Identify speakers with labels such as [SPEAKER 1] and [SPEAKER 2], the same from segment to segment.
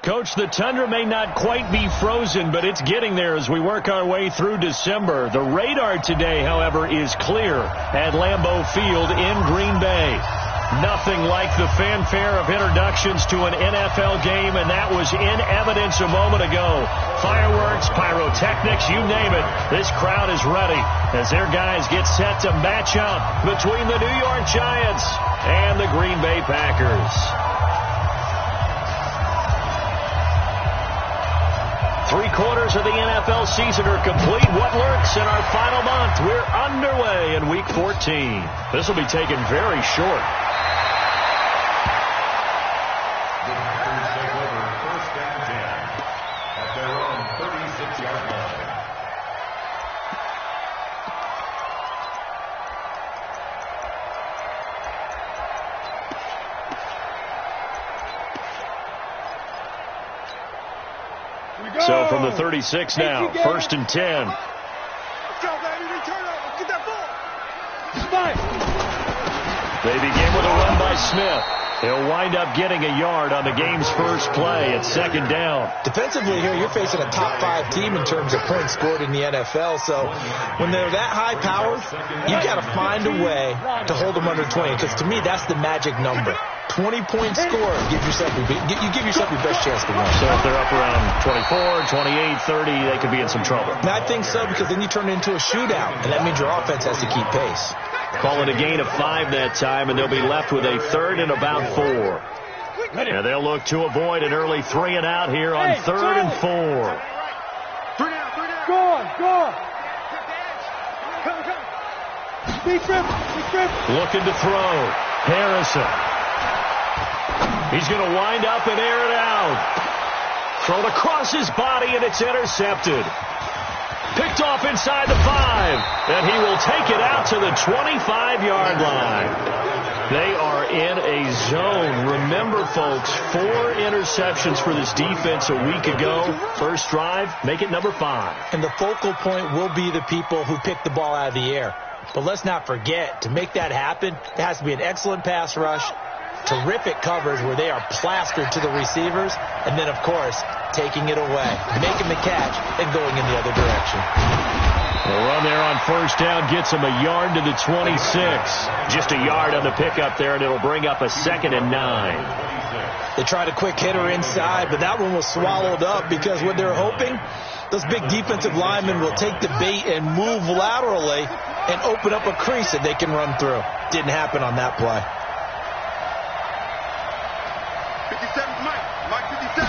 [SPEAKER 1] Coach, the tundra may not quite be frozen, but it's getting there as we work our way through December. The radar today, however, is clear at Lambeau Field in Green Bay. Nothing like the fanfare of introductions to an NFL game, and that was in evidence a moment ago. Fireworks, pyrotechnics, you name it. This crowd is ready as their guys get set to match up between the New York Giants and the Green Bay Packers. 3/4 of the NFL season are complete. What lurks in our final month? We're underway in Week 14. This will be taken very short.
[SPEAKER 2] The Packers take over 1st and 10 at their own 36-yard line.
[SPEAKER 1] So from the 36 now, 1st and 10.
[SPEAKER 3] Let's go, baby. Return over. Get that ball.
[SPEAKER 1] They begin with a run by Smith. He'll wind up getting a yard on the game's first play at 2nd down.
[SPEAKER 4] Defensively here, you're facing a top 5 team in terms of points scored in the NFL. So when they're that high powered, you've got to find a way to hold them under 20. Because to me, that's the magic number. 20-point score. Give yourself your best chance to win.
[SPEAKER 1] So if they're up around 24, 28, 30, they could be in some trouble.
[SPEAKER 4] And I think so, because then you turn it into a shootout, and that means your offense has to keep pace.
[SPEAKER 1] Call it a gain of 5 that time, and they'll be left with a 3rd and about 4. And they'll look to avoid an early 3 and out here on 3rd and 4.
[SPEAKER 3] Go on. Come. Big trip.
[SPEAKER 1] Looking to throw. Harrison. He's going to wind up and air it out. Thrown across his body, and it's intercepted. Picked off inside the 5, and he will take it out to the 25-yard line. They are in a zone. Remember, folks, 4 interceptions for this defense a week ago. First drive, make it number 5.
[SPEAKER 4] And the focal point will be the people who pick the ball out of the air. But let's not forget, to make that happen, it has to be an excellent pass rush, terrific coverage where they are plastered to the receivers, and then, of course, taking it away, making the catch, and going in the other direction.
[SPEAKER 1] The run there on 1st down gets him a yard to the 26. Just a yard on the pickup there, and it'll bring up a 2nd and 9.
[SPEAKER 4] They tried a quick hitter inside, but that one was swallowed up because what they're hoping, those big defensive linemen will take the bait and move laterally and open up a crease that they can run through. Didn't happen on that play.
[SPEAKER 3] 57's Mike 57.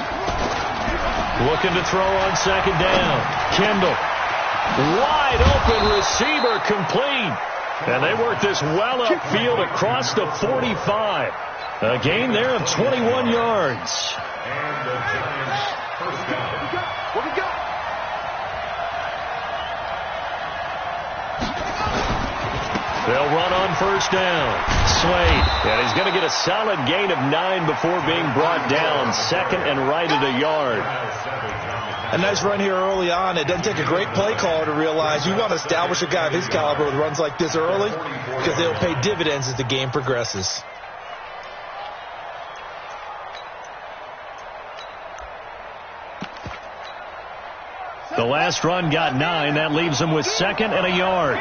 [SPEAKER 1] Looking to throw on 2nd down. Kendall. Wide open receiver complete. And they work this well upfield across the 45. A gain there of 21 yards.
[SPEAKER 2] And the Giants' 1st down.
[SPEAKER 3] What we got?
[SPEAKER 1] They'll run on 1st down. Slade. And he's going to get a solid gain of 9 before being brought down. 2nd and right at a yard.
[SPEAKER 4] A nice run here early on. It doesn't take a great play caller to realize you want to establish a guy of his caliber with runs like this early because they'll pay dividends as the game progresses.
[SPEAKER 1] The last run got 9. That leaves him with 2nd and a yard.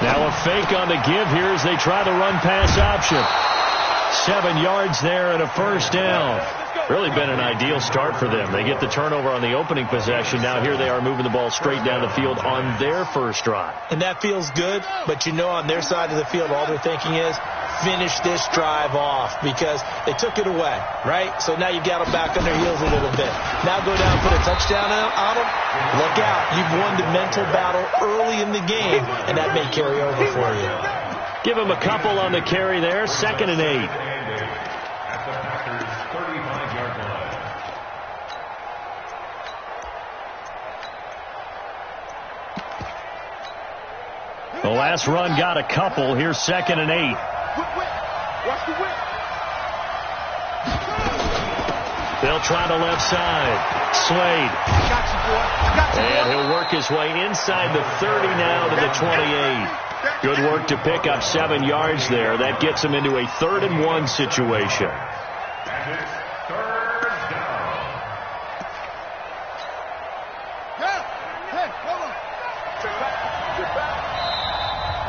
[SPEAKER 1] Now a fake on the give here as they try the run pass option. 7 yards there and a 1st down. Really been an ideal start for them. They get the turnover on the opening possession. Now here they are moving the ball straight down the field on their first drive.
[SPEAKER 4] And that feels good, but you know on their side of the field all they're thinking is finish this drive off because they took it away, right? So now you've got them back on their heels a little bit. Now go down and put a touchdown on them. Look out. You've won the mental battle early in the game, and that may carry over for you.
[SPEAKER 1] Give him a couple on the carry there. 2nd and 8.
[SPEAKER 2] At the Packers' 35-yard line.
[SPEAKER 1] The last run got a couple. Here's 2nd and 8.
[SPEAKER 3] Watch the whip.
[SPEAKER 1] They'll try the left side. Slade. And he'll work his way inside the 30 now to the 28. Good work to pick up 7 yards there. That gets him into a 3rd and 1 situation.
[SPEAKER 2] And it's 3rd down.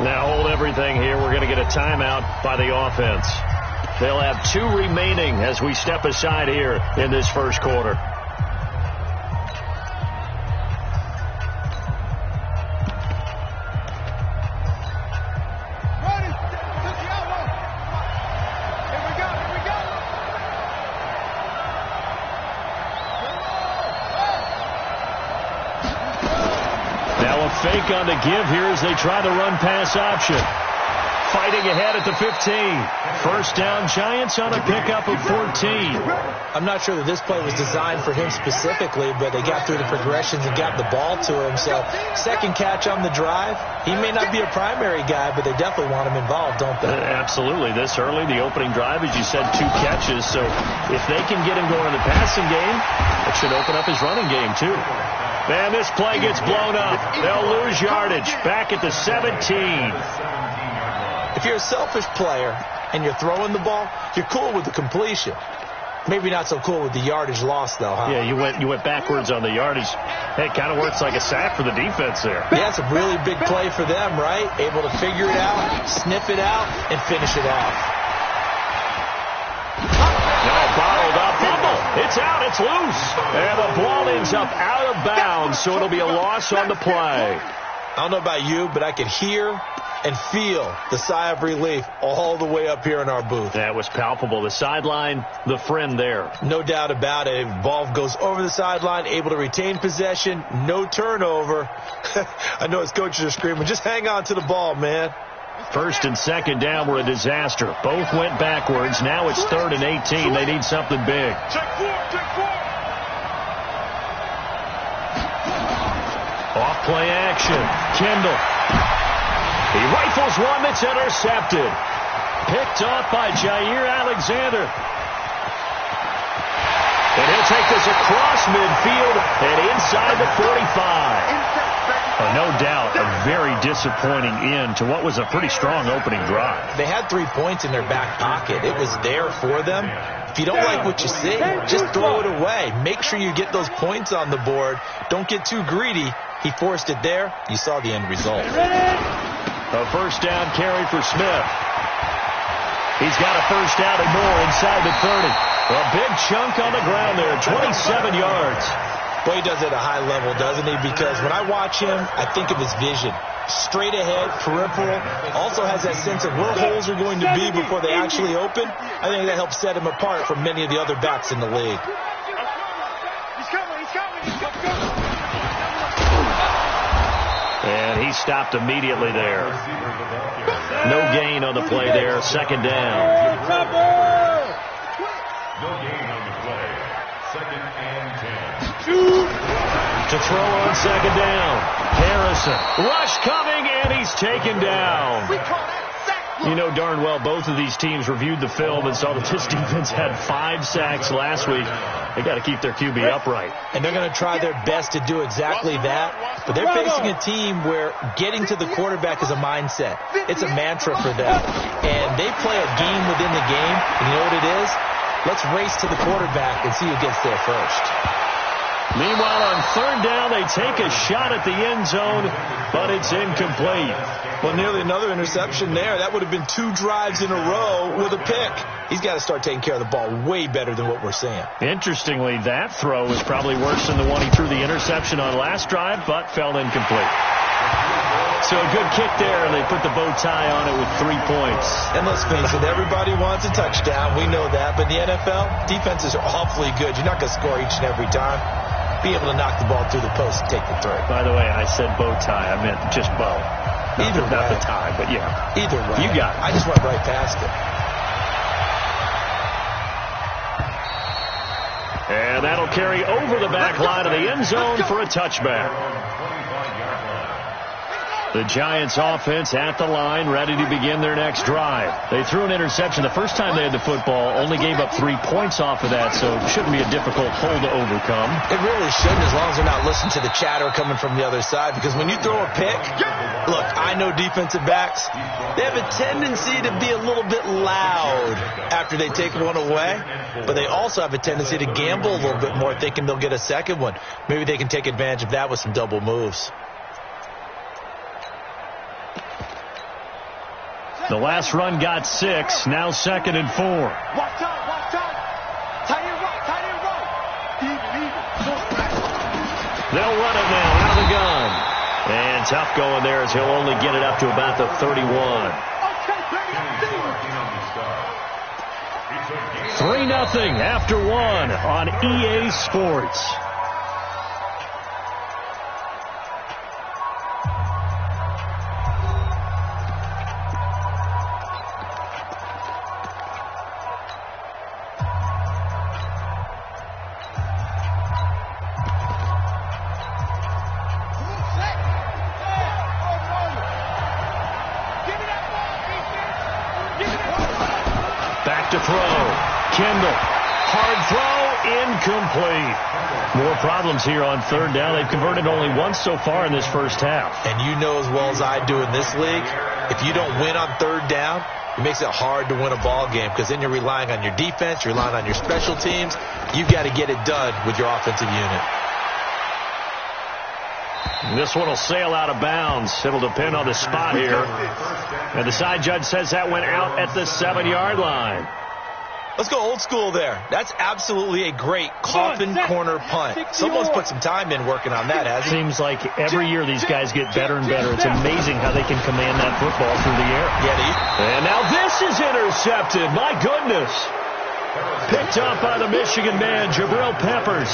[SPEAKER 1] Now hold everything here. We're going to get a timeout by the offense. They'll have 2 remaining as we step aside here in this first quarter. Fake on the give here as they try the run-pass option. Fighting ahead at the 15. First down, Giants on a pickup of 14.
[SPEAKER 4] I'm not sure that this play was designed for him specifically, but they got through the progressions and got the ball to him. So, second catch on the drive. He may not be a primary guy, but they definitely want him involved, don't they?
[SPEAKER 1] Absolutely. This early, the opening drive, as you said, 2 catches. So, if they can get him going in the passing game, it should open up his running game, too. Man, this play gets blown up. They'll lose yardage. Back at the 17.
[SPEAKER 4] If you're a selfish player and you're throwing the ball, you're cool with the completion. Maybe not so cool with the yardage loss, though, huh?
[SPEAKER 1] Yeah, you went backwards on the yardage. Hey, it kind of works like a sack for the defense there.
[SPEAKER 4] Yeah, it's a really big play for them, right? Able to figure it out, sniff it out, and finish it off.
[SPEAKER 1] Bottled up, fumble. It's out, it's loose. And the ball ends up out of bounds, so it'll be a loss on the play.
[SPEAKER 4] I don't know about you, but I could hear and feel the sigh of relief all the way up here in our booth.
[SPEAKER 1] That was palpable. The sideline, the friend there.
[SPEAKER 4] No doubt about it. Ball goes over the sideline, able to retain possession, no turnover. I know his coaches are screaming, just hang on to the ball, man.
[SPEAKER 1] First and second down were a disaster. Both went backwards. Now it's 3rd and 18. They need something big. Off play action. Kendall. He rifles one that's intercepted. Picked off by Jair Alexander. And he'll take this across midfield and inside the 45. No doubt, a very disappointing end to what was a pretty strong opening drive.
[SPEAKER 4] They had 3 points in their back pocket. It was there for them. If you don't like what you see, just throw it away. Make sure you get those points on the board. Don't get too greedy. He forced it there. You saw the end result.
[SPEAKER 1] A first down carry for Smith. He's got a first down and more inside the 30. A big chunk on the ground there, 27 yards.
[SPEAKER 4] Well, he does it at a high level, doesn't he? Because when I watch him, I think of his vision. Straight ahead, peripheral. Also has that sense of where holes are going to be before they actually open. I think that helps set him apart from many of the other backs in the league.
[SPEAKER 1] And he stopped immediately there. No gain on the play there. Second down.
[SPEAKER 2] No gain on the play. 2nd and 10.
[SPEAKER 1] To throw on second down. Harrison. Rush coming, and he's taken down. You know darn well both of these teams reviewed the film and saw that this defense had 5 sacks last week. They got to keep their QB upright.
[SPEAKER 4] And they're going to try their best to do exactly that. But they're facing a team where getting to the quarterback is a mindset. It's a mantra for them. And they play a game within the game. And you know what it is? Let's race to the quarterback and see who gets there first.
[SPEAKER 1] Meanwhile, on third down, they take a shot at the end zone, but it's incomplete.
[SPEAKER 4] Well, nearly another interception there. That would have been 2 drives in a row with a pick. He's got to start taking care of the ball way better than what we're seeing.
[SPEAKER 1] Interestingly, that throw was probably worse than the one he threw the interception on last drive, but fell incomplete. So a good kick there, and they put the bow tie on it with 3 points.
[SPEAKER 4] And let's face it, everybody wants a touchdown. We know that. But in the NFL, defenses are awfully good. You're not going to score each and every time. Be able to knock the ball through the post and take the throw.
[SPEAKER 1] By the way, I said bow tie. I meant just bow.
[SPEAKER 4] Either way.
[SPEAKER 1] Not the tie, but yeah.
[SPEAKER 4] Either way.
[SPEAKER 1] You got it.
[SPEAKER 4] I just went right past it.
[SPEAKER 1] And that'll carry over the back line of the end zone for a touchback. The Giants offense at the line, ready to begin their next drive. They threw an interception the first time they had the football, only gave up 3 points off of that, so it shouldn't be a difficult hole to overcome.
[SPEAKER 4] It really shouldn't, as long as they're not listening to the chatter coming from the other side, because when you throw a pick, look, I know defensive backs, they have a tendency to be a little bit loud after they take one away, but they also have a tendency to gamble a little bit more, thinking they'll get a second one. Maybe they can take advantage of that with some double moves.
[SPEAKER 1] The last run got 6, now 2nd and 4.
[SPEAKER 3] Watch time. Tight end right. Even.
[SPEAKER 1] They'll run it now out of the gun. And tough going there as he'll only get it up to about the 31. 3-0 after 1 on EA Sports. Back to throw. Kendall. Hard throw. Incomplete. More problems here on 3rd down. They've converted only once so far in this first half.
[SPEAKER 4] And you know as well as I do in this league, if you don't win on 3rd down, it makes it hard to win a ball game because then you're relying on your defense, you're relying on your special teams. You've got to get it done with your offensive unit.
[SPEAKER 1] This one will sail out of bounds. It'll depend on the spot here. And the side judge says that went out at the 7-yard line.
[SPEAKER 4] Let's go old school there. That's absolutely a great coffin corner punt. Someone's put some time in working on that, hasn't he?
[SPEAKER 1] Seems like every year these guys get better and better. It's amazing how they can command that football through the air.
[SPEAKER 4] Yeah,
[SPEAKER 1] and now this is intercepted. My goodness. Picked up by the Michigan man, Jabril Peppers.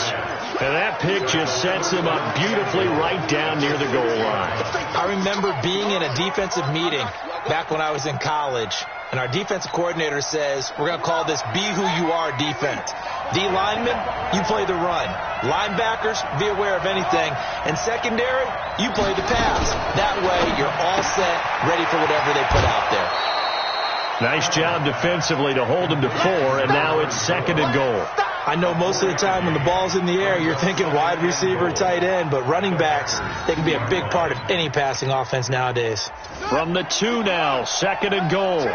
[SPEAKER 1] And that pick just sets him up beautifully right down near the goal line.
[SPEAKER 4] I remember being in a defensive meeting back when I was in college, and our defensive coordinator says, we're going to call this Be Who You Are defense. D linemen, you play the run. Linebackers, be aware of anything. And secondary, you play the pass. That way, you're all set, ready for whatever they put out there.
[SPEAKER 1] Nice job defensively to hold him to 4, and now it's 2nd and goal.
[SPEAKER 4] I know most of the time when the ball's in the air, you're thinking wide receiver, tight end, but running backs, they can be a big part of any passing offense nowadays.
[SPEAKER 1] From the 2 now, 2nd and goal.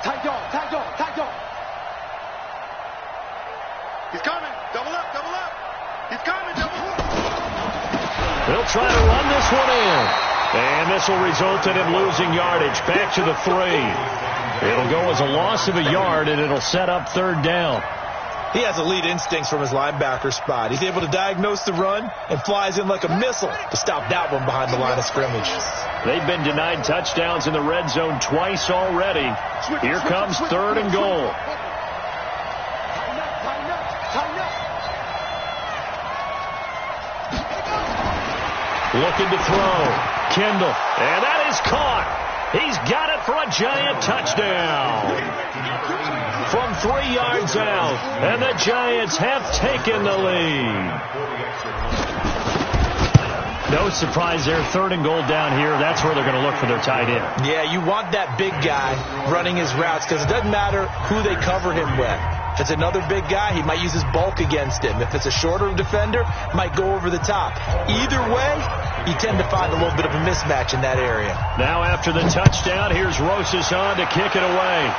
[SPEAKER 3] Tight dog. He's coming. Double up. He's coming. Double up.
[SPEAKER 1] They'll try to run this one in. And this will result in him losing yardage. Back to the 3. It'll go as a loss of a yard, and it'll set up 3rd down.
[SPEAKER 4] He has elite instincts from his linebacker spot. He's able to diagnose the run and flies in like a missile to stop that one behind the line of scrimmage.
[SPEAKER 1] They've been denied touchdowns in the red zone twice already. Here comes 3rd and goal. Looking to throw. Kendall. And that is caught. He's got it for a Giant touchdown. From 3 yards out. And the Giants have taken the lead. No surprise there. 3rd and goal down here. That's where they're going to look for their tight end.
[SPEAKER 4] Yeah, you want that big guy running his routes because it doesn't matter who they cover him with. If it's another big guy, he might use his bulk against him. If it's a shorter defender, might go over the top. Either way, you tend to find a little bit of a mismatch in that area.
[SPEAKER 1] Now after the touchdown, here's Rosas on to kick it away.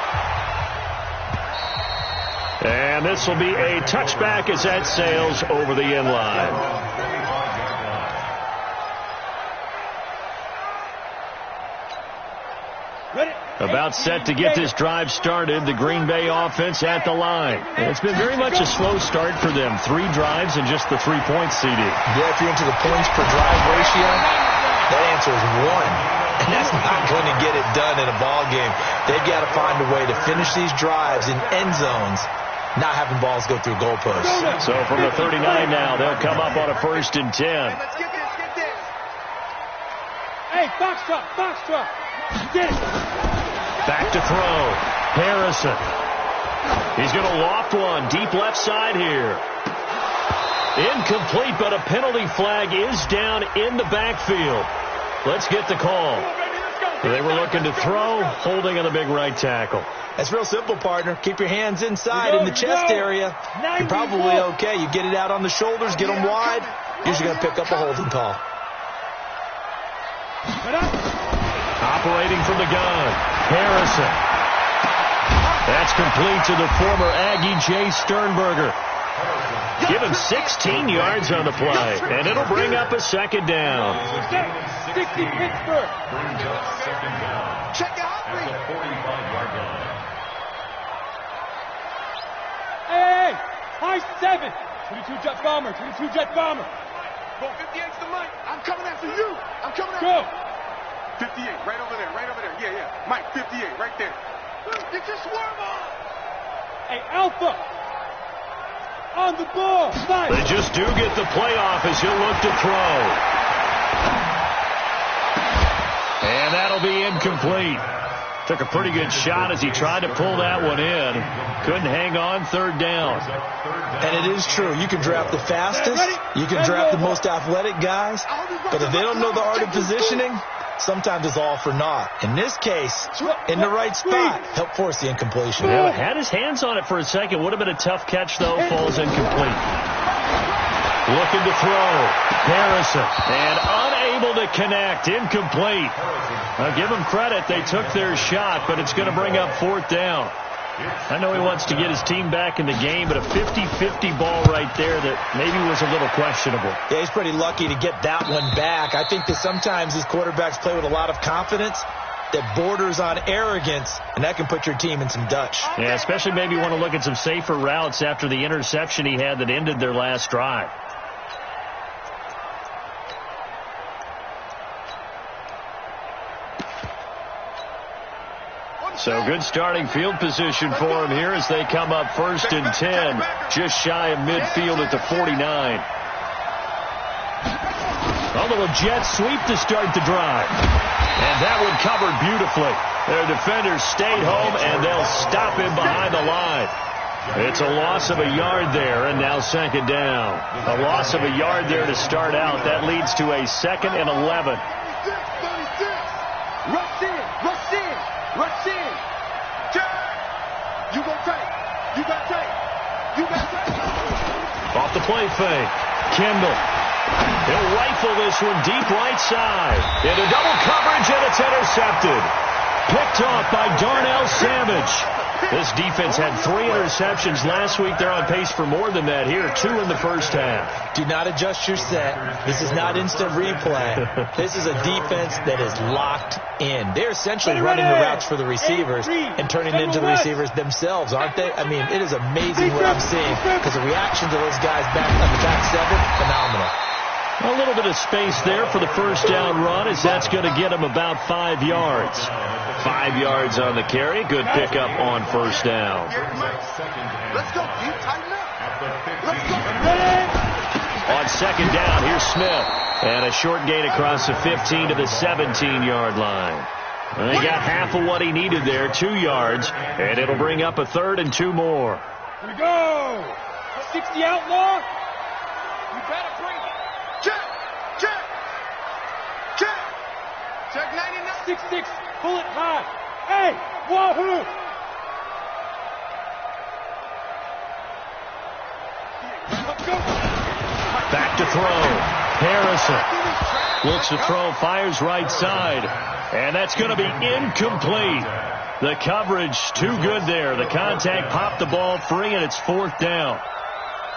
[SPEAKER 1] And this will be a touchback as that sails over the end line. About set to get this drive started. The Green Bay offense at the line. And it's been very much a slow start for them. 3 drives and just the 3-point CD.
[SPEAKER 4] Yeah, if you're into the points per drive ratio, that answer is 1. And that's not going to get it done in a ball game. They've got to find a way to finish these drives in end zones, not having balls go through goalposts.
[SPEAKER 1] So from the 39 now, they'll come up on a 1st and 10.
[SPEAKER 3] Let's get this. Hey, box truck. Get it.
[SPEAKER 1] Back to throw. Harrison. He's going to loft one. Deep left side here. Incomplete, but a penalty flag is down in the backfield. Let's get the call. They were looking to throw, holding on the big right tackle.
[SPEAKER 4] That's real simple, partner. Keep your hands inside in the chest area. You're probably okay. You get it out on the shoulders, get them wide. Usually going to pick up a holding call.
[SPEAKER 1] Operating from the gun, Harrison. That's complete to the former Aggie, Jay Sternberger. Give him 16 yards on the play, and it'll bring up a second down.
[SPEAKER 3] 60 Pittsburgh.
[SPEAKER 2] Brings up second down.
[SPEAKER 3] Check it out.
[SPEAKER 2] At the 45-yard line.
[SPEAKER 3] Hey, high 7. 22 Jet Bomber, 22 Jet Bomber. Go 58's the Mike. I'm coming after you. I'm coming after you. 58, right over there, right over there. Yeah, yeah. Mike, 58, right there. Get your swarm on. Hey, Alpha. On the ball. Nice.
[SPEAKER 1] They just do get the playoff as he'll look to throw. And that'll be incomplete. Took a pretty good shot as he tried to pull that one in. Couldn't hang on, third down.
[SPEAKER 4] And it is true. You can draft the fastest. You can draft the most athletic guys. But if they don't know the art of positioning, sometimes it's all for naught. In this case, in the right spot, help force the incompletion.
[SPEAKER 1] Yeah, had his hands on it for a second. Would have been a tough catch, though. Falls incomplete. Looking to throw. Harrison. And unable to connect. Incomplete. I'll give him credit. They took their shot, but it's going to bring up fourth down. I know he wants to get his team back in the game, but a 50-50 ball right there that maybe was a little questionable.
[SPEAKER 4] Yeah, he's pretty lucky to get that one back. I think that sometimes these quarterbacks play with a lot of confidence that borders on arrogance, and that can put your team in some Dutch.
[SPEAKER 1] Yeah, especially maybe want to look at some safer routes after the interception he had that ended their last drive. So good starting field position for him here as they come up 1st and 10, just shy of midfield at the 49. A little jet sweep to start the drive. And that one covered beautifully. Their defenders stayed home, and they'll stop him behind the line. It's a loss of a yard there, and now second down. A loss of a yard there to start out. That leads to a 2nd and 11.
[SPEAKER 3] Rush in, rush in, rush in. You go take. You got take. You got take.
[SPEAKER 1] Off the play fake. Kendall. He'll rifle this one deep right side. Into double coverage, and it's intercepted. Picked off by Darnell Savage. This defense had 3 interceptions last week. They're on pace for more than that here. 2 in the first half.
[SPEAKER 4] Do not adjust your set. This is not instant replay. This is a defense that is locked in. They're essentially running the routes for the receivers and turning it into the receivers themselves, aren't they? I mean, it is amazing what I'm seeing because the reaction to those guys back on the back 7, phenomenal.
[SPEAKER 1] A little bit of space there for the first down run as that's going to get him about 5 yards. 5 yards on the carry. Good pickup on first down.
[SPEAKER 3] Let's go. You tighten up. Let's go.
[SPEAKER 1] On second down, here's Smith. And a short gain across the 15 to the 17-yard line. Well, he got half of what he needed there, 2 yards. And it'll bring up a 3rd and 2 more.
[SPEAKER 3] Here we go. 60 outlaw. You better bring it. Check. Check. Check. Check 99. 6-6. Bullet high. Hey, wahoo!
[SPEAKER 1] Back to throw. Harrison looks to throw, fires right side. And that's going to be incomplete. The coverage too good there. The contact popped the ball free, and it's 4th down.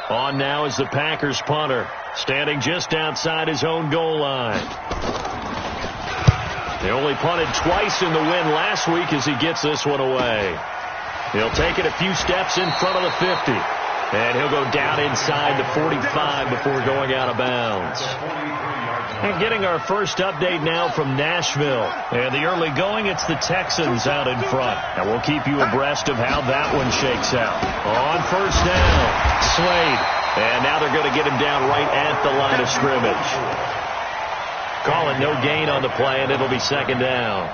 [SPEAKER 1] On now is the Packers punter, standing just outside his own goal line. They only punted twice in the win last week as he gets this one away. He'll take it a few steps in front of the 50. And he'll go down inside the 45 before going out of bounds. And getting our first update now from Nashville. And the early going, it's the Texans out in front. And we'll keep you abreast of how that one shakes out. On first down, Slade. And now they're going to get him down right at the line of scrimmage. Call it no gain on the play, and it'll be second down.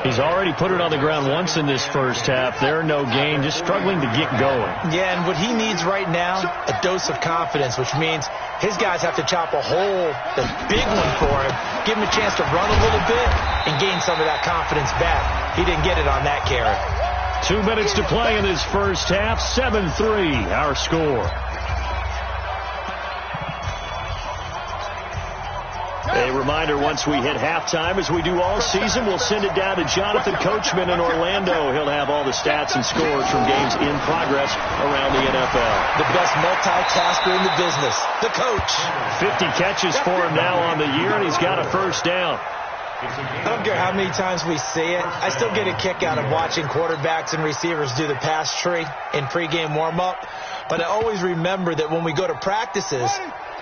[SPEAKER 1] He's already put it on the ground once in this first half. There, no gain, just struggling to get going.
[SPEAKER 4] Yeah, and what he needs right now, a dose of confidence, which means his guys have to chop a hole, the big one for him, give him a chance to run a little bit and gain some of that confidence back. He didn't get it on that carry.
[SPEAKER 1] 2 minutes to play in this first half. 7-3, our score. A reminder, once we hit halftime, as we do all season, we'll send it down to Jonathan Coachman in Orlando. He'll have all the stats and scores from games in progress around the NFL.
[SPEAKER 4] The best multitasker in the business, the coach.
[SPEAKER 1] 50 catches for him now on the year, and he's got a first down.
[SPEAKER 4] I don't care how many times we see it. I still get a kick out of watching quarterbacks and receivers do the pass tree in pregame warm-up. But I always remember that when we go to practices,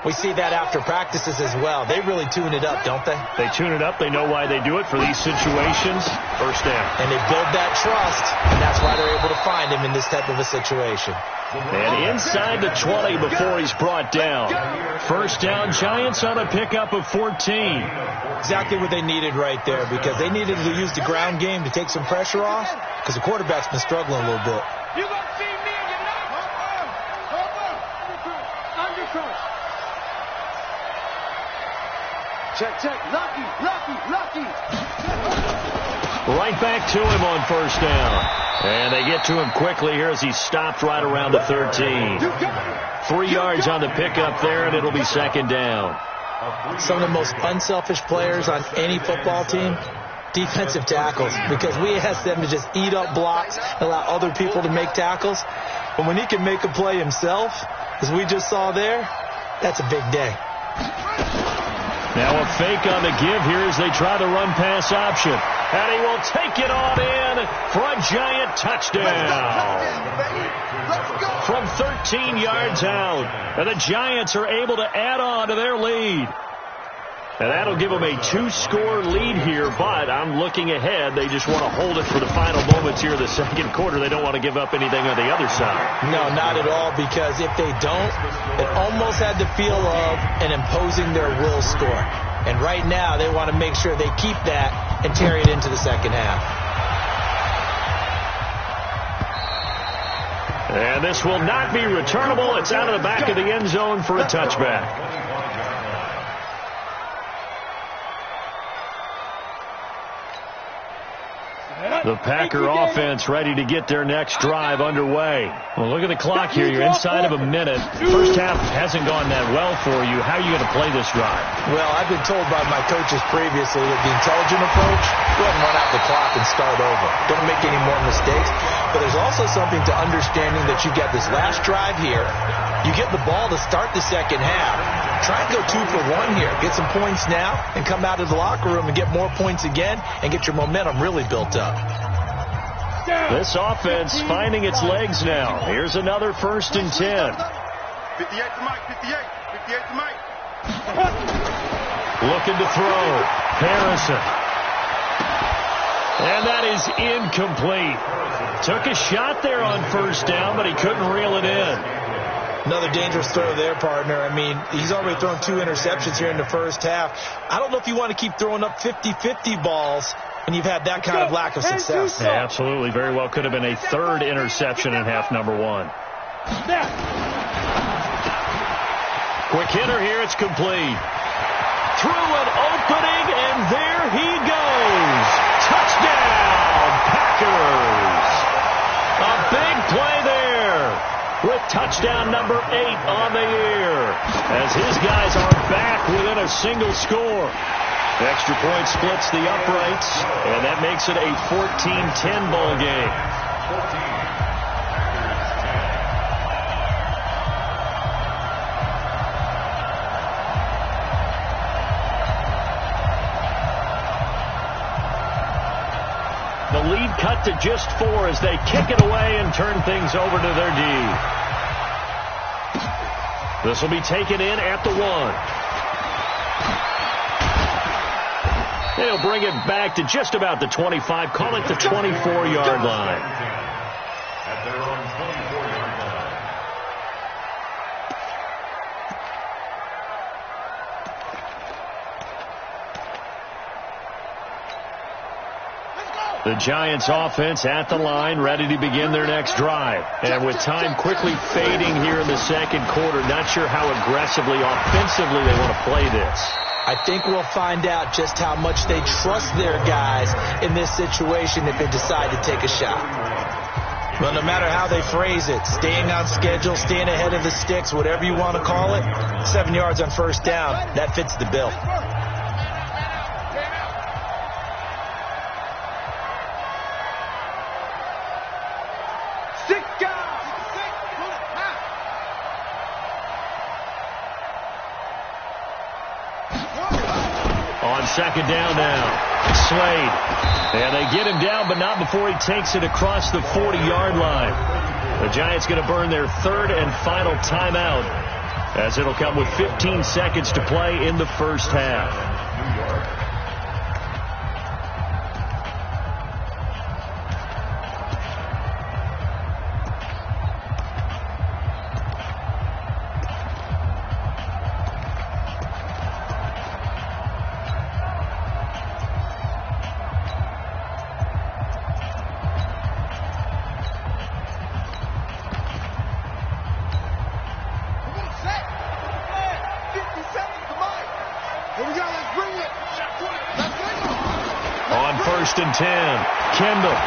[SPEAKER 4] we see that after practices as well. They really tune it up, don't they?
[SPEAKER 1] They tune it up. They know why they do it for these situations. First down.
[SPEAKER 4] And they build that trust, and that's why they're able to find him in this type of a situation.
[SPEAKER 1] And inside the 20 before he's brought down. First down, Giants on a pickup of 14.
[SPEAKER 4] Exactly what they needed right there, because they needed to use the ground game to take some pressure off, because the quarterback's been struggling a little bit.
[SPEAKER 3] You gonna see me and you're not. Undercut. Check. Lucky.
[SPEAKER 1] Right back to him on first down. And they get to him quickly here as he's stopped right around the 13. 3 yards on the pickup there, and it'll be second down.
[SPEAKER 4] Some of the most unselfish players on any football team, defensive tackles, because we ask them to just eat up blocks, allow other people to make tackles. But when he can make a play himself, as we just saw there, that's a big day.
[SPEAKER 1] Now a fake on the give here as they try the run-pass option. And he will take it on in for a Giant touchdown. From 13 yards out. And the Giants are able to add on to their lead. And that'll give them a 2-score lead here, but I'm looking ahead. They just want to hold it for the final moments here in the second quarter. They don't want to give up anything on the other side.
[SPEAKER 4] No, not at all, because if they don't, it almost had the feel of an imposing their will score. And right now, they want to make sure they keep that and carry it into the second half.
[SPEAKER 1] And this will not be returnable. It's out of the back of the end zone for a touchback. The Packer offense ready to get their next drive underway. Well, look at the clock here. You're inside of a minute. First half hasn't gone that well for you. How are you going to play this drive?
[SPEAKER 4] Well, I've been told by my coaches previously that the intelligent approach, go ahead and run out the clock and start over. Don't make any more mistakes. But there's also something to understanding that you've got this last drive here. You get the ball to start the second half. Try and go 2 for 1 here. Get some points now and come out of the locker room and get more points again and get your momentum really built up.
[SPEAKER 1] This offense finding its legs now. Here's another 1st and 10.
[SPEAKER 3] 58 to Mike. 58 to Mike.
[SPEAKER 1] Looking to throw. Harrison. And that is incomplete. Took a shot there on first down, but he couldn't reel it in.
[SPEAKER 4] Another dangerous throw there, partner. I mean, he's already thrown 2 interceptions here in the first half. I don't know if you want to keep throwing up 50-50 balls when you've had that kind of lack of success.
[SPEAKER 1] Yeah, absolutely. Very well could have been a 3rd interception in half number 1. Quick hitter here. It's complete. Through an opening, and there he goes. Touchdown, Packers. A big play there with touchdown number 8 on the year as his guys are back within a single score. Extra point splits the uprights, and that makes it a 14-10 ball game. The lead cut to just 4 as they kick it away and turn things over to their D. This will be taken in at the 1. They'll bring it back to just about the 25. Call it the 24-yard line.
[SPEAKER 2] At their own 24-yard line.
[SPEAKER 1] The Giants offense at the line, ready to begin their next drive. And with time quickly fading here in the second quarter, not sure how aggressively, offensively they want to play this.
[SPEAKER 4] I think we'll find out just how much they trust their guys in this situation if they decide to take a shot. Well, no matter how they phrase it, staying on schedule, staying ahead of the sticks, whatever you want to call it, 7 yards on first down, that fits the bill.
[SPEAKER 1] Second down now. Slade. And they get him down, but not before he takes it across the 40-yard line. The Giants going to burn their third and final timeout, as it'll come with 15 seconds to play in the first half. And 10. Kendall.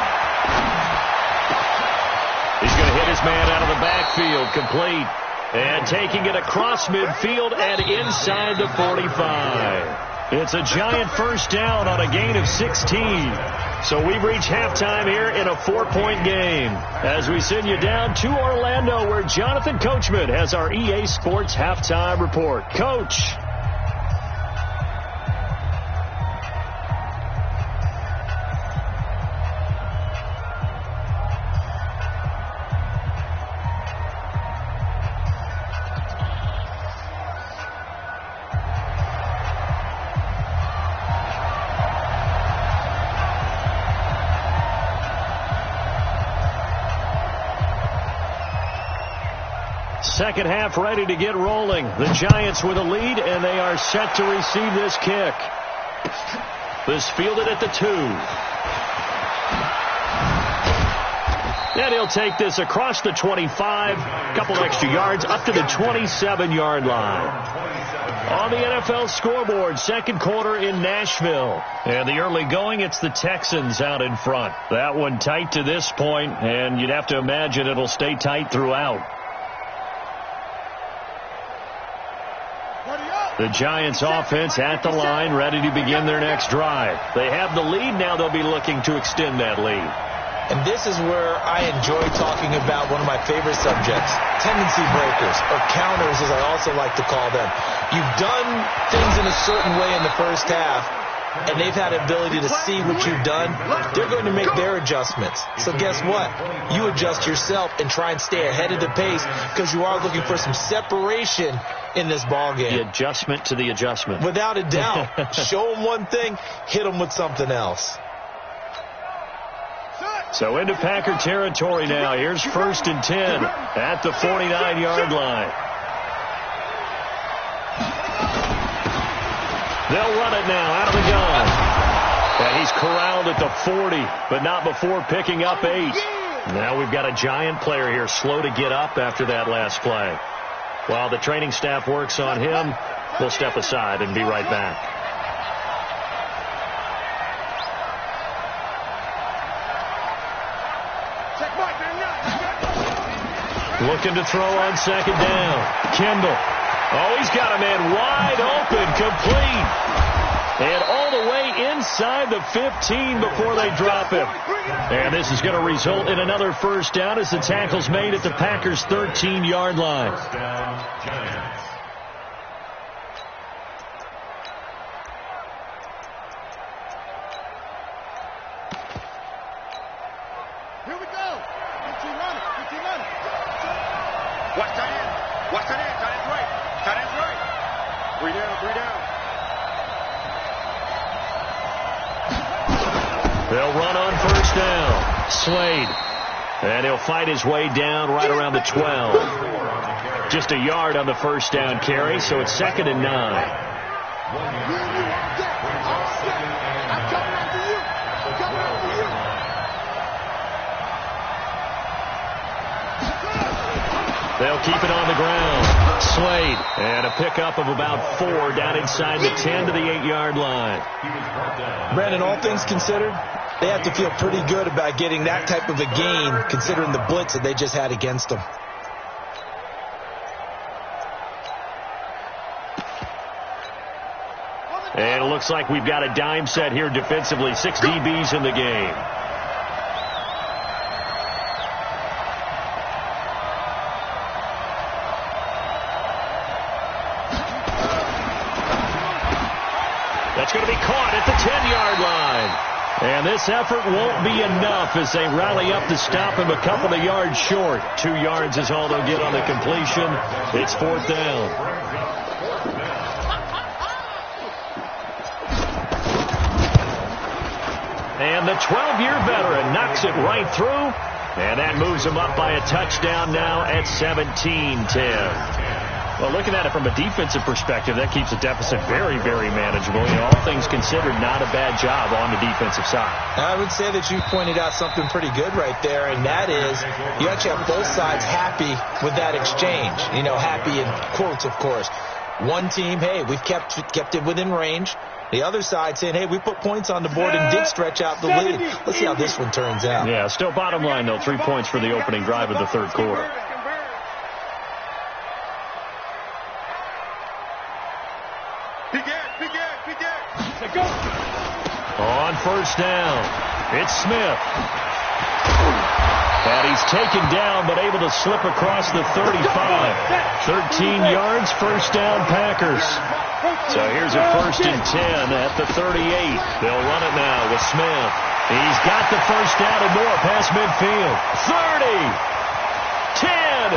[SPEAKER 1] He's going to hit his man out of the backfield. Complete. And taking it across midfield and inside the 45. It's a Giant first down on a gain of 16. So we've reached halftime here in a 4-point game. As we send you down to Orlando, where Jonathan Coachman has our EA Sports halftime report. Coach. Second half ready to get rolling. The Giants with a lead, and they are set to receive this kick. This fielded at the 2. And he'll take this across the 25. A couple extra yards up to the 27-yard line. On the NFL scoreboard, second quarter in Nashville. And the early going, it's the Texans out in front. That one tight to this point, and you'd have to imagine it'll stay tight throughout. The Giants offense at the line, ready to begin their next drive. They have the lead. Now they'll be looking to extend that lead.
[SPEAKER 4] And this is where I enjoy talking about one of my favorite subjects, tendency breakers, or counters as I also like to call them. You've done things in a certain way in the first half, and they've had the ability to see what you've done. They're going to make their adjustments. So guess what? You adjust yourself and try and stay ahead of the pace, because you are looking for some separation in this ball game.
[SPEAKER 1] The adjustment to the adjustment.
[SPEAKER 4] Without a doubt. Show them one thing, hit them with something else.
[SPEAKER 1] So into Packer territory now. Here's 1st and 10 at the 49-yard line. They'll run it now out of the gun. And he's corralled at the 40, but not before picking up 8. Now we've got a Giant player here slow to get up after that last play. While the training staff works on him, we'll step aside and be right back. Looking to throw on second down. Kendall. Oh, he's got a man wide open, complete. And all the way inside the 15 before they drop him. And this is going to result in another first down as the tackle's made at the Packers' 13-yard line.
[SPEAKER 2] First down, Giants.
[SPEAKER 3] Here we go. 15 running. Watch tight end. Watch tight end. Tight end's right. Tight end's right. 3 down, 3 down.
[SPEAKER 1] They'll run on first down. Slade. And he'll fight his way down right around the 12. Just a yard on the first down carry, so it's 2nd and 9. They'll keep it on the ground. Slade, and a pickup of about 4 down inside the 10 to the 8-yard line.
[SPEAKER 4] Brandon, all things considered, they have to feel pretty good about getting that type of a gain considering the blitz that they just had against them.
[SPEAKER 1] And it looks like we've got a dime set here defensively. 6 DBs in the game. That's going to be caught at the 10-yard line. And this effort won't be enough as they rally up to stop him a couple of yards short. 2 yards is all they'll get on the completion. It's 4th down. And the 12-year veteran knocks it right through. And that moves him up by a touchdown now at 17-10. Well, looking at it from a defensive perspective, that keeps the deficit very, very manageable. You know, all things considered, not a bad job on the defensive side.
[SPEAKER 4] I would say that you pointed out something pretty good right there, and that is you actually have both sides happy with that exchange. You know, happy in quotes, of course. One team, hey, we've kept it within range. The other side saying, hey, we put points on the board and did stretch out the lead. Let's see how this one turns out.
[SPEAKER 1] Yeah, still bottom line, though, 3 points for the opening drive of the third quarter. On first down, it's Smith. And he's taken down, but able to slip across the 35. 13 yards, first down, Packers. So here's a 1st and 10 at the 38. They'll run it now with Smith. He's got the first down and more past midfield. 30, 10, 5,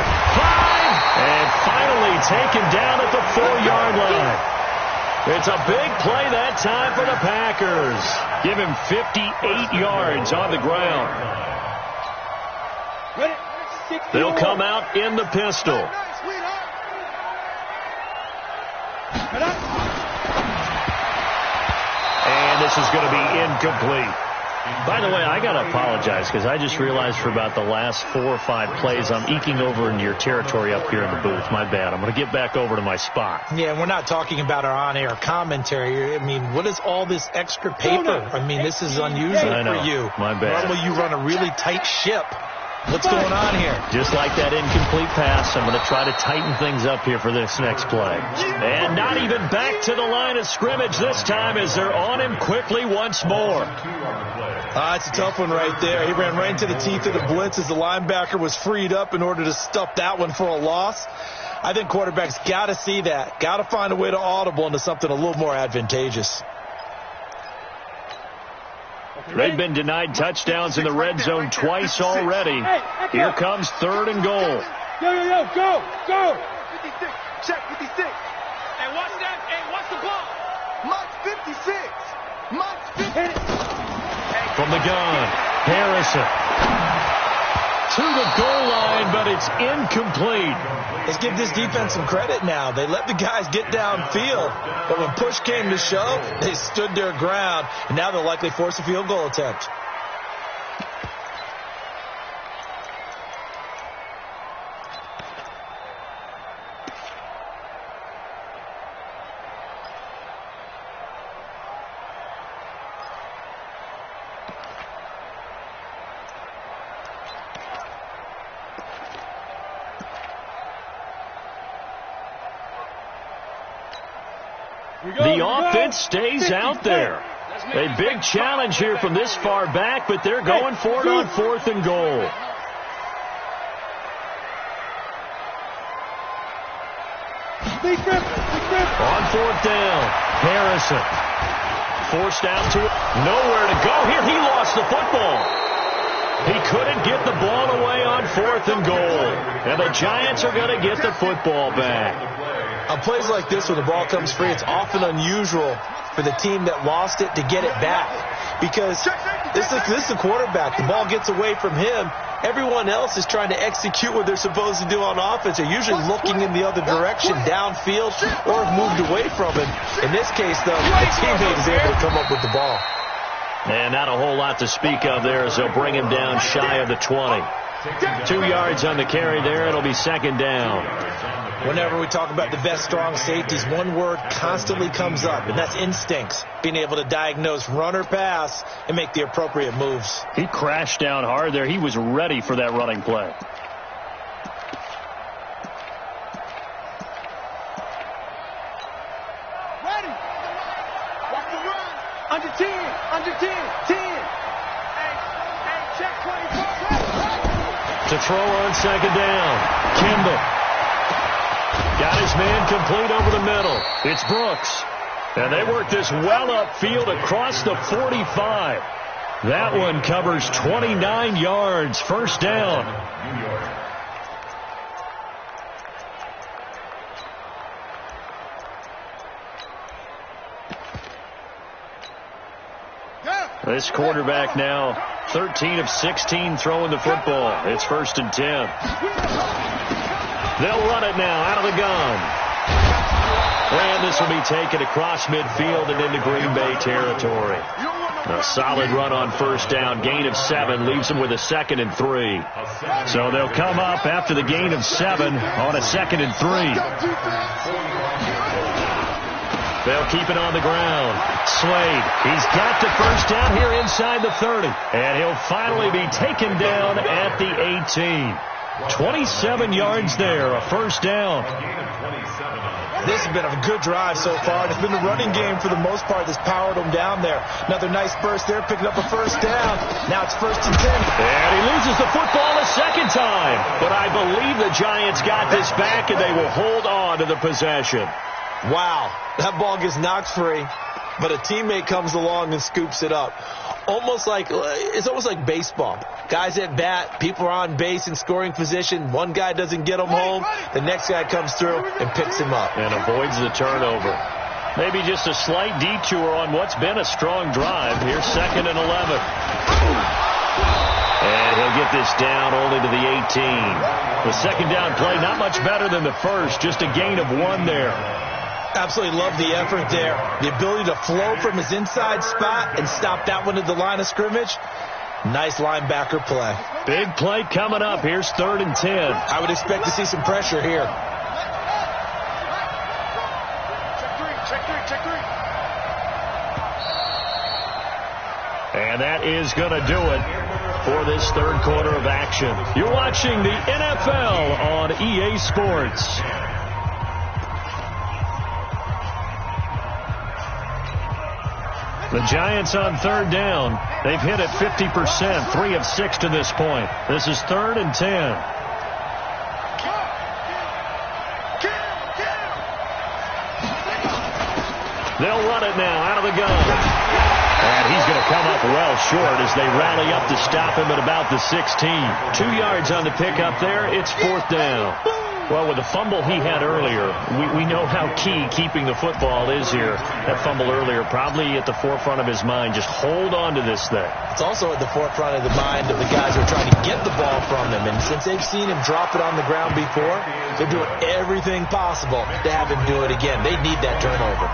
[SPEAKER 1] and finally taken down at the 4-yard line. It's a big play that time for the Packers. Give him 58 yards on the ground. They'll come out in the pistol. And this is going to be incomplete. By the way, I got to apologize because I just realized for about the last 4 or 5 plays I'm eking over into your territory up here in the booth. My bad. I'm going to get back over to my spot.
[SPEAKER 4] Yeah, and we're not talking about our on-air commentary. I mean, what is all this extra paper? I mean, this is unusual for you.
[SPEAKER 1] My bad.
[SPEAKER 4] Normally you run a really tight ship. What's going on here?
[SPEAKER 1] Just like that incomplete pass, I'm going to try to tighten things up here for this next play. And not even back to the line of scrimmage this time as they're on him quickly once more.
[SPEAKER 4] It's a tough one right there. He ran right into the teeth of the blitz as the linebacker was freed up in order to stuff that one for a loss. I think quarterbacks got to see that. Got to find a way to audible into something a little more advantageous.
[SPEAKER 1] They've been denied touchdowns in the red zone twice already. Here comes 3rd and goal.
[SPEAKER 3] Go, go. 56, check 56. Hey, watch that. Hey, watch the ball. Mike's 56. Mike's 50.
[SPEAKER 1] From the gun, Harrison. To the goal line, but it's incomplete.
[SPEAKER 4] Let's give this defense some credit now. They let the guys get downfield, but when push came to shove, they stood their ground, and now they'll likely force a field goal attempt.
[SPEAKER 1] The offense stays out there. A big challenge here from this far back, but they're going for it on 4th and goal. On 4th down, Harrison. Forced out to nowhere to go here. He lost the football. He couldn't get the ball away on 4th and goal. And the Giants are going to get the football back.
[SPEAKER 4] On plays like this, when the ball comes free, it's often unusual for the team that lost it to get it back. Because this is the quarterback. The ball gets away from him. Everyone else is trying to execute what they're supposed to do on offense. They're usually looking in the other direction, downfield, or have moved away from him. In this case, though, the teammate is able to come up with the ball.
[SPEAKER 1] And not a whole lot to speak of there as they'll bring him down shy of the 20. 2 yards on the carry there. It'll be second down.
[SPEAKER 4] Whenever we talk about the best strong safeties, one word constantly comes up, and that's instincts. Being able to diagnose run or pass and make the appropriate moves.
[SPEAKER 1] He crashed down hard there. He was ready for that running play.
[SPEAKER 3] Ready. Watch the run. Under 10. Under 10. 10. Hey, check 24.
[SPEAKER 1] To throw on second down. Kimball. Got his man complete over the middle. It's Brooks. And they work this well upfield across the 45. That one covers 29 yards. First down. This quarterback now 13 of 16 throwing the football. It's 1st and 10. They'll run it now out of the gun. And this will be taken across midfield and into Green Bay territory. A solid run on first down. Gain of 7 leaves them with a 2nd and 3. So they'll come up after the gain of 7 on a 2nd and 3. They'll keep it on the ground. Slade, he's got the first down here inside the 30. And he'll finally be taken down at the 18. 27 yards there, a first down.
[SPEAKER 4] This has been a good drive so far. It's been the running game for the most part that's powered them down there. Another nice burst there, picking up a first down. Now it's 1st and 10.
[SPEAKER 1] And he loses the football a second time. But I believe the Giants got this back, and they will hold on to the possession.
[SPEAKER 4] Wow, that ball gets knocked free, but a teammate comes along and scoops it up. It's almost like baseball. Guys at bat, people are on base in scoring position. One guy doesn't get him home. The next guy comes through and picks him up.
[SPEAKER 1] And avoids the turnover. Maybe just a slight detour on what's been a strong drive. Here's 2nd and 11. And he'll get this down only to the 18. The second down play, not much better than the first. Just a gain of 1 there.
[SPEAKER 4] Absolutely love the effort there. The ability to flow from his inside spot and stop that one at the line of scrimmage. Nice linebacker play.
[SPEAKER 1] Big play coming up. Here's 3rd and 10.
[SPEAKER 4] I would expect to see some pressure here.
[SPEAKER 3] Check 3.
[SPEAKER 1] And that is going to do it for this third quarter of action. You're watching the NFL on EA Sports. The Giants on 3rd down. They've hit it 50%, 3 of 6 to this point. This is 3rd and 10. They'll run it now out of the gun. And he's going to come up well short as they rally up to stop him at about the 16. 2 yards on the pickup there. It's 4th down. Well, with the fumble he had earlier, we know how key keeping the football is here. That fumble earlier probably at the forefront of his mind. Just hold on to this thing.
[SPEAKER 4] It's also at the forefront of the mind of the guys who are trying to get the ball from him. And since they've seen him drop it on the ground before, they're doing everything possible to have him do it again. They need that turnover.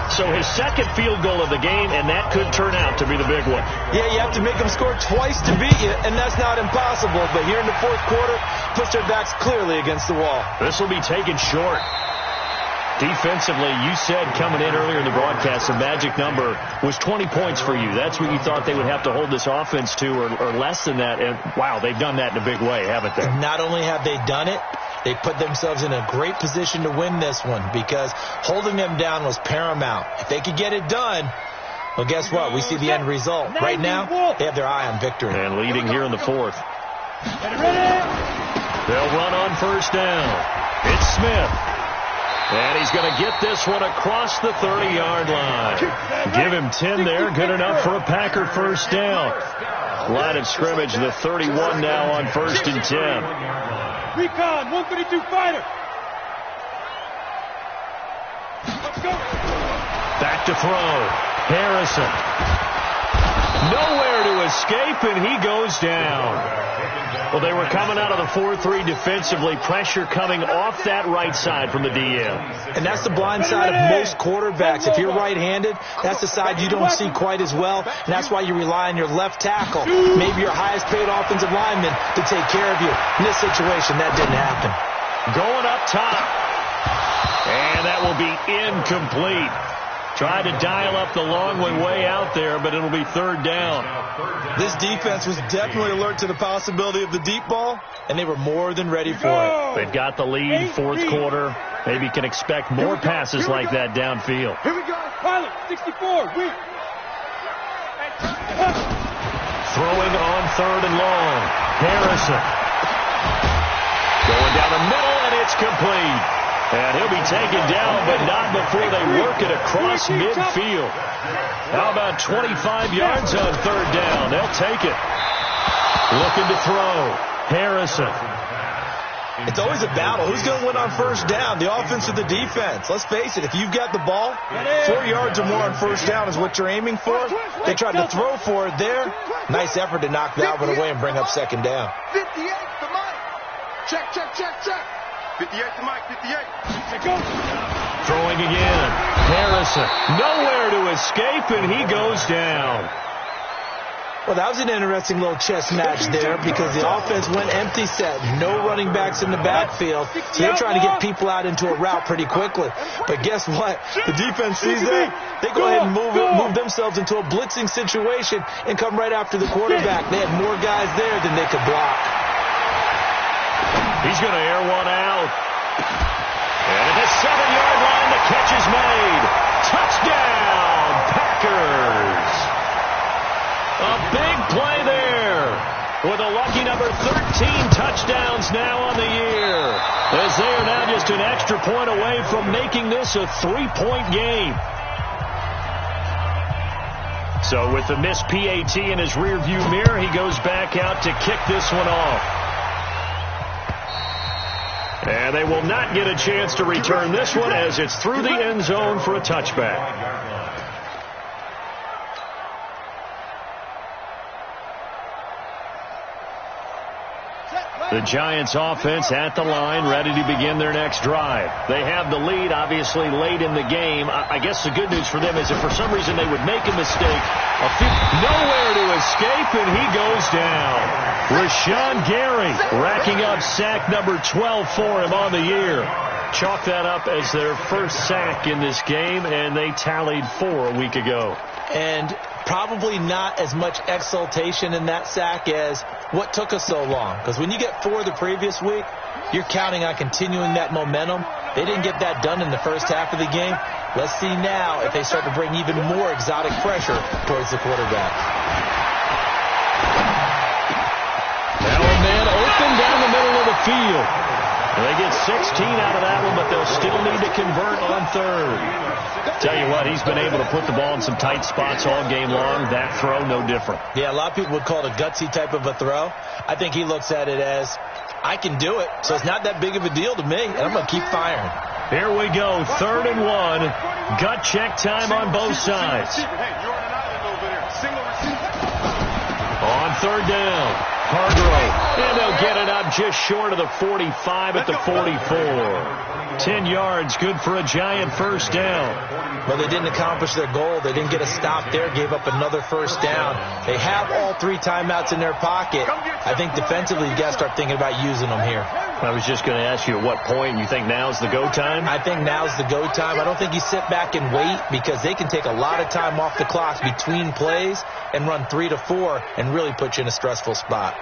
[SPEAKER 1] So his second field goal of the game, and that could turn out to be the big one.
[SPEAKER 4] Yeah, you have to make them score twice to beat you, and that's not impossible. But here in the fourth quarter, push their backs clearly against the wall.
[SPEAKER 1] This will be taken short. Defensively, you said coming in earlier in the broadcast, the magic number was 20 points for you. That's what you thought they would have to hold this offense to, or less than that. And, wow, they've done that in a big way, haven't they?
[SPEAKER 4] Not only have they done it, they put themselves in a great position to win this one because holding them down was paramount. If they could get it done, well, guess what? We see the end result. Right now, they have their eye on victory.
[SPEAKER 1] And leading here in the fourth. They'll run on first down. It's Smith. And he's going to get this one across the 30-yard line. Give him 10 there. Good enough for a Packer first down. Line of scrimmage, the 31 now on 1st and 10.
[SPEAKER 3] Recon, 132 fighter. Let's go.
[SPEAKER 1] Back to throw. Harrison. Nowhere to escape, and he goes down. Well, they were coming out of the 4-3 defensively. Pressure coming off that right side from the DM.
[SPEAKER 4] And that's the blind side of most quarterbacks. If you're right-handed, that's the side you don't see quite as well. And that's why you rely on your left tackle, maybe your highest-paid offensive lineman, to take care of you. In this situation, that didn't happen.
[SPEAKER 1] Going up top. And that will be incomplete. Tried to dial up the long one way out there, but it'll be third down.
[SPEAKER 4] This defense was definitely alert to the possibility of the deep ball, and they were more than ready for it.
[SPEAKER 1] They've got the lead, fourth quarter. Maybe can expect more passes like that downfield.
[SPEAKER 3] Here we go. Pilot, 64.
[SPEAKER 1] Throwing on third and long. Harrison. Going down the middle, and it's complete. And he'll be taken down, but not before they work it across midfield. How about 25 yards on third down? They'll take it. Looking to throw. Harrison.
[SPEAKER 4] It's always a battle. Who's going to win on first down, the offense or the defense? Let's face it, if you've got the ball, 4 yards or more on first down is what you're aiming for. They tried to throw for it there. Nice effort to knock that one away and bring up second down.
[SPEAKER 3] 58 to Mike. Check. 58 to Mike, 58.
[SPEAKER 1] Throwing again. Harrison. Nowhere to escape, and he goes down.
[SPEAKER 4] Well, that was an interesting little chess match there because the offense went empty set. No running backs in the backfield. So they're trying to get people out into a route pretty quickly. But guess what? The defense sees that. They go ahead and move themselves into a blitzing situation and come right after the quarterback. They had more guys there than they could block.
[SPEAKER 1] He's going to air one out. And at the 7-yard line, the catch is made. Touchdown, Packers. A big play there with a lucky number 13 touchdowns now on the year. As they are now just an extra point away from making this a 3-point game. So with the missed PAT in his rearview mirror, he goes back out to kick this one off. And they will not get a chance to return this one as it's through the end zone for a touchback. The Giants offense at the line, ready to begin their next drive. They have the lead, obviously, late in the game. I guess the good news for them is if for some reason they would make a mistake, nowhere to escape, and he goes down. Rashawn Gary racking up sack number 12 for him on the year. Chalk that up as their first sack in this game, and they tallied 4 a week ago.
[SPEAKER 4] And probably not as much exultation in that sack as what took us so long. Because when you get 4 the previous week, you're counting on continuing that momentum. They didn't get that done in the first half of the game. Let's see now if they start to bring even more exotic pressure towards the quarterback.
[SPEAKER 1] Now a man open down the middle of the field. They get 16 out of that one, but they'll still need to convert on third. Tell you what, he's been able to put the ball in some tight spots all game long. That throw, no different.
[SPEAKER 4] Yeah, a lot of people would call it a gutsy type of a throw. I think he looks at it as, I can do it, so it's not that big of a deal to me, and I'm going to keep firing.
[SPEAKER 1] Here we go, 3rd and 1. Gut check time on both sides. On third down, Hargrove, and they'll get it up just short of the 45 at the 44. 10 yards, good for a Giant first down.
[SPEAKER 4] Well, they didn't accomplish their goal. They didn't get a stop there, gave up another first down. They have all 3 timeouts in their pocket. I think defensively, you got to start thinking about using them here.
[SPEAKER 1] I was just going to ask you at what point you think now's the go time?
[SPEAKER 4] I think now's the go time. I don't think you sit back and wait because they can take a lot of time off the clock between plays and run 3 to 4 and really put you in a stressful spot.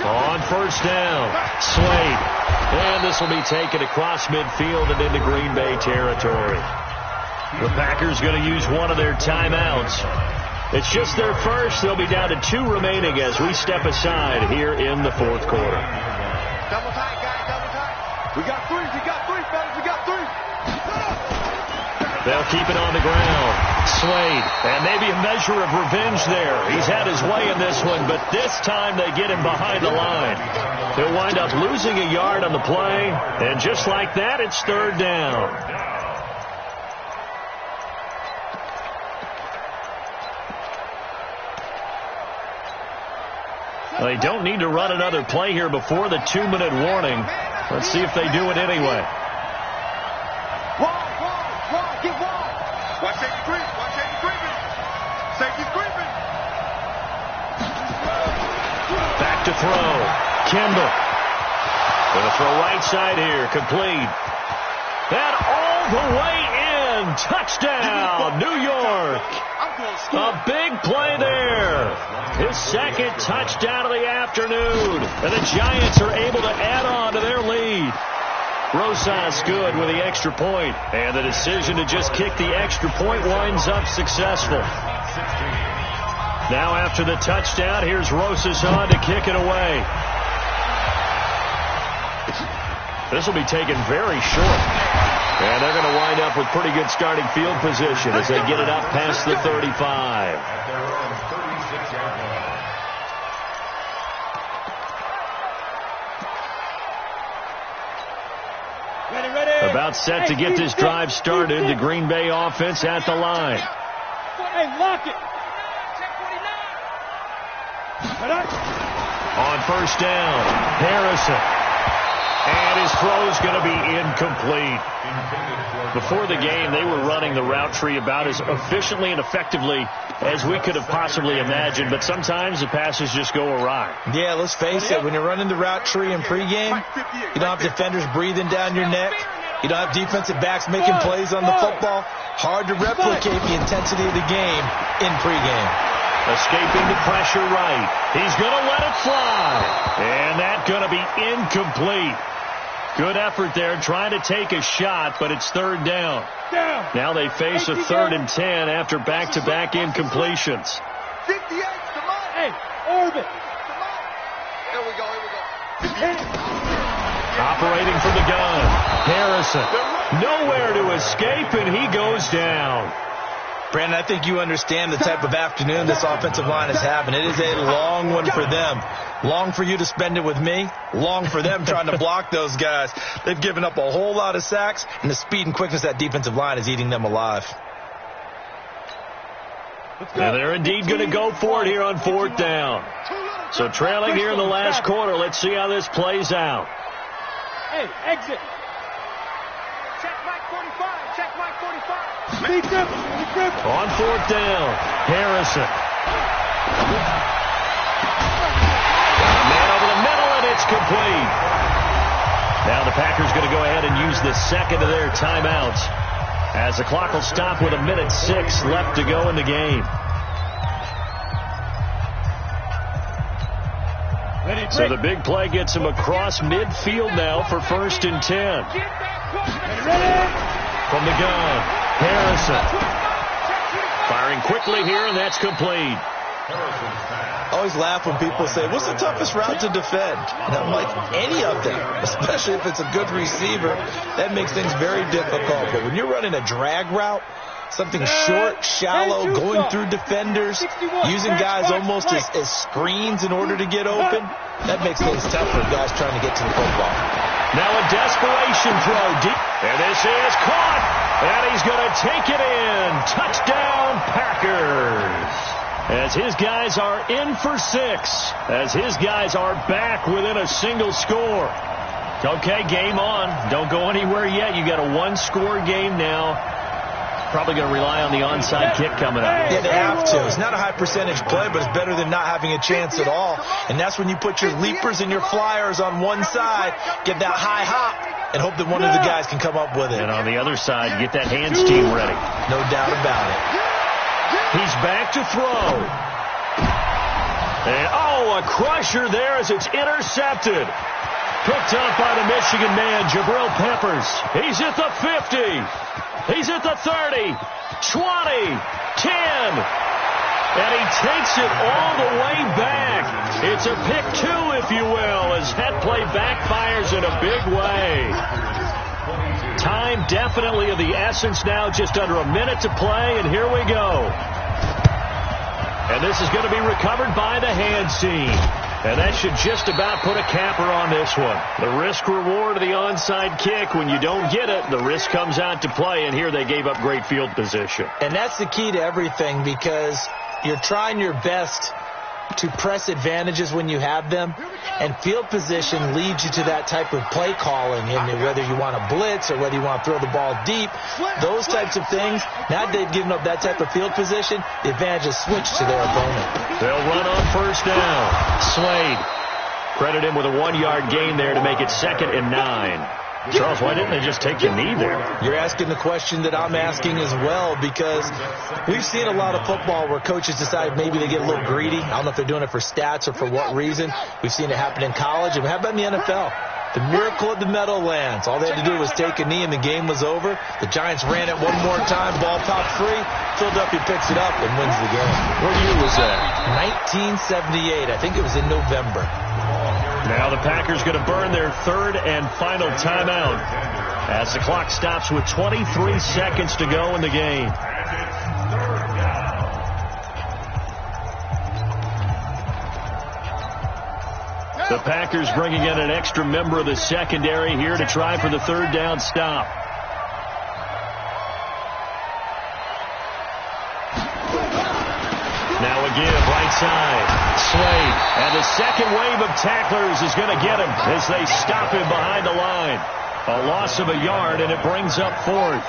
[SPEAKER 1] On first down, Slade. And this will be taken across midfield and into Green Bay territory. The Packers going to use one of their timeouts. It's just their first. They'll be down to 2 remaining as we step aside here in the 4th quarter.
[SPEAKER 3] Double tight, guys, double tight. We got 3, fellas, we got 3.
[SPEAKER 1] They'll keep it on the ground. Slade, and maybe a measure of revenge there. He's had his way in this one, but this time they get him behind the line. He'll wind up losing a yard on the play, and just like that, it's third down. They don't need to run another play here before the 2-minute warning. Let's see if they do it anyway.
[SPEAKER 3] Get wide. Watch safety creep. Watch safety creeping. Safety's creeping.
[SPEAKER 1] Back to throw. Kimball. Going to throw right side here. Complete. That all the way in. Touchdown, New York. A big play there. His second touchdown of the afternoon. And the Giants are able to add on to their lead. Rosas good with the extra point. And the decision to just kick the extra point winds up successful. Now after the touchdown, here's Rosas on to kick it away. This will be taken very short. And they're going to wind up with pretty good starting field position as they get it up past the 35.
[SPEAKER 2] At their own 36-yard line.
[SPEAKER 3] Ready.
[SPEAKER 1] About set to get this drive started. The Green Bay offense at the line.
[SPEAKER 3] Hey, lock it.
[SPEAKER 1] On first down, Harrison. And his throw is going to be incomplete. Before the game, they were running the route tree about as efficiently and effectively as we could have possibly imagined, but sometimes the passes just go awry.
[SPEAKER 4] Yeah, let's face it, when you're running the route tree in pregame, you don't have defenders breathing down your neck. You don't have defensive backs making plays on the football. Hard to replicate the intensity of the game in pregame.
[SPEAKER 1] Escaping the pressure right. He's going to let it fly. And that's going to be incomplete. Good effort there trying to take a shot, but it's third down. Now they face a 3rd and 10 after back-to-back incompletions.
[SPEAKER 3] 58 to mine. Hey, orbit. Here we go.
[SPEAKER 1] Operating from the gun. Harrison. Nowhere to escape, and he goes down.
[SPEAKER 4] Brandon, I think you understand the type of afternoon this offensive line is having. It is a long one for them. Long for you to spend it with me. Long for them trying to block those guys. They've given up a whole lot of sacks, and the speed and quickness of that defensive line is eating them alive.
[SPEAKER 1] And they're indeed going to go for it here on 4th down. So trailing here in the last quarter. Let's see how this plays out.
[SPEAKER 3] Hey, exit. Check Mike 45. Check Mike 45.
[SPEAKER 1] On 4th down, Harrison. Man over the middle, and it's complete. Now the Packers going to go ahead and use the second of their timeouts as the clock will stop with 1:06 left to go in the game. So the big play gets him across midfield now for 1st and 10. From the gun, Harrison. Firing quickly here, and that's complete.
[SPEAKER 4] I always laugh when people say, what's the toughest route to defend? And I'm like, any of them, especially if it's a good receiver. That makes things very difficult. But when you're running a drag route, something short, shallow, going through defenders, using guys almost as screens in order to get open, that makes things tough for guys trying to get to the football.
[SPEAKER 1] Now a desperation throw deep. And this is caught. And he's going to take it in. Touchdown, Packers. As his guys are in for 6. As his guys are back within a single score. Okay, game on. Don't go anywhere yet. You got a 1-score game now. Probably going to rely on the onside kick coming up.
[SPEAKER 4] Yeah, they have to. It's not a high percentage play, but it's better than not having a chance at all. And that's when you put your leapers and your flyers on one side, get that high hop, and hope that one of the guys can come up with it.
[SPEAKER 1] And on the other side, get that hands team ready.
[SPEAKER 4] No doubt about it.
[SPEAKER 1] He's back to throw. And, a crusher there as it's intercepted. Picked up by the Michigan man, Jabril Peppers. He's at the 50. He's at the 30, 20, 10. And he takes it all the way back. It's a pick 2, if you will, as that play backfires in a big way. Time definitely of the essence now, just under a minute to play, and here we go. And this is going to be recovered by the hands team. And that should just about put a capper on this one. The risk reward of the onside kick. When you don't get it, the risk comes out to play, and here they gave up great field position.
[SPEAKER 4] And that's the key to everything, because you're trying your best to press advantages when you have them, and field position leads you to that type of play calling, and whether you want to blitz or whether you want to throw the ball deep, those types of things. Now they've given up that type of field position, the advantage is switched to their opponent.
[SPEAKER 1] They'll run on first down. Slade credit him with a 1-yard gain there to make it 2nd and 9. Charles, why didn't they just take the knee there?
[SPEAKER 4] You're asking the question that I'm asking as well, because we've seen a lot of football where coaches decide maybe they get a little greedy. I don't know if they're doing it for stats or for what reason. We've seen it happen in college, and how about in the NFL? The miracle of the Meadowlands. All they had to do was take a knee, and the game was over. The Giants ran it one more time. Ball popped free. Philadelphia picks it up and wins the game.
[SPEAKER 1] What year was that?
[SPEAKER 4] 1978. I think it was in November.
[SPEAKER 1] Now the Packers going to burn their 3rd and final timeout as the clock stops with 23 seconds to go in the game. The Packers bringing in an extra member of the secondary here to try for the 3rd down stop. Now again, right side. Slade. And the second wave of tacklers is going to get him as they stop him behind the line. A loss of a yard, and it brings up 4th.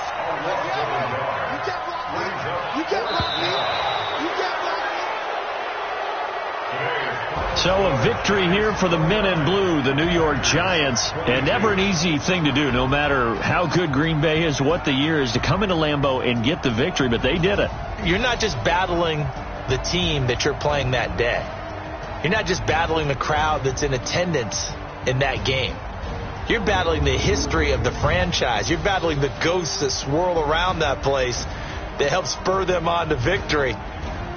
[SPEAKER 1] So a victory here for the men in blue, the New York Giants. And never an easy thing to do, no matter how good Green Bay is, what the year is, to come into Lambeau and get the victory, but they did it.
[SPEAKER 4] You're not just battling the team that you're playing that day. You're not just battling the crowd that's in attendance in that game. You're battling the history of the franchise. You're battling the ghosts that swirl around that place that help spur them on to victory.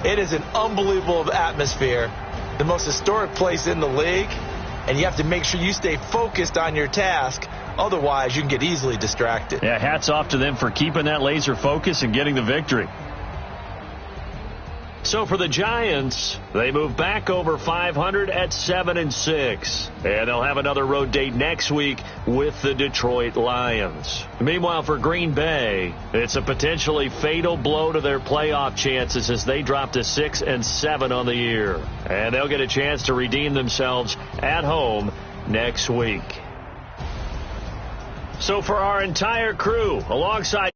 [SPEAKER 4] It is an unbelievable atmosphere, the most historic place in the league, and you have to make sure you stay focused on your task. Otherwise, you can get easily distracted.
[SPEAKER 1] Yeah, hats off to them for keeping that laser focus and getting the victory. So for the Giants, they move back over 500 at 7-6. And they'll have another road date next week with the Detroit Lions. Meanwhile, for Green Bay, it's a potentially fatal blow to their playoff chances as they drop to 6-7 on the year. And they'll get a chance to redeem themselves at home next week. So for our entire crew, alongside